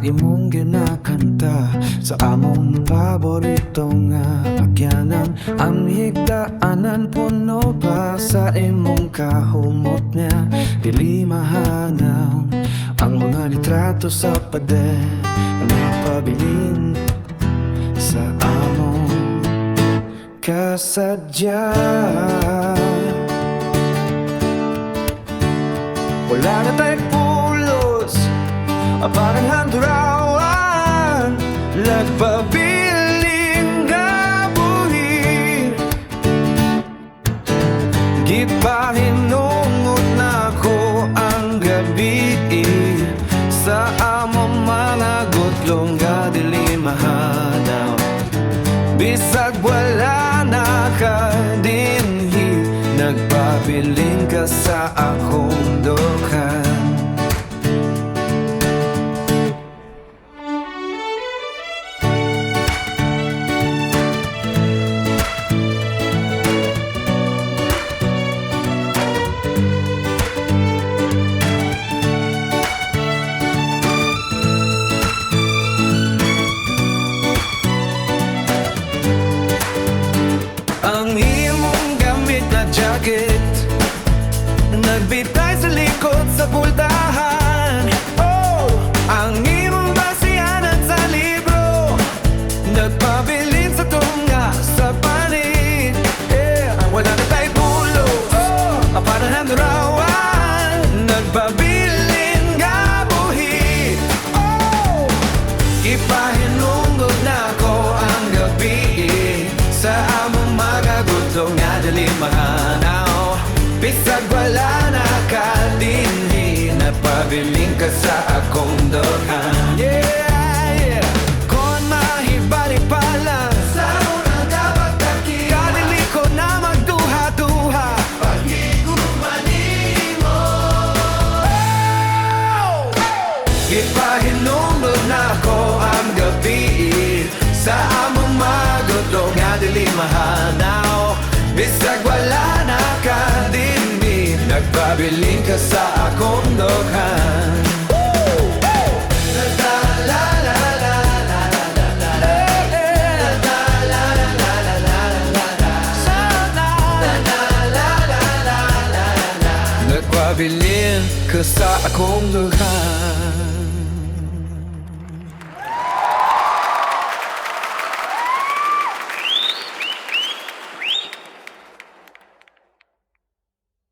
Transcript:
imong ginakanta sa among paborito nga agyanan. Ang higdaanan puno pa sa imong kahumot niya, dili mahanaw ang mga litrato sa pader na pabilin sa among kasadya. Wala na tayong pulos, parang handurawan, nagpabiling gabuhi. Gipahinungod na ko ang gabi sa among mga gutlong nga dili mahanaw. Bisag wala na ka dinhi, nagpabiling ka sa akong dukhan. Ang imong gamit na jacket nagbitay sa likod sa pultahan. Oh, ang imong basihanan sa libro nagpabilin sa tunga sa panig. Yeah, wala na tayo pulo, oh, parang handurawan, nagpabilin gabuhi. Oh, ipahinungod na ko ang gabi sa among mga gusto nga dali mahanaw. Bisag wala na ka dinhi, napabiling ka sa akong dukhan. Yeah, yeah. Kung mahibalik pa lang sa unang kapagkakita, kadili ko na magduha-duha pag-iguman mo. Oh! Ipahinungod na ko ang gabi sa among magudlo nga dili mahanaw. Bisag wala na ka dinhi, nagpabiling ka sa akong dukhan. Nagpabiling ka sa akong dukhan.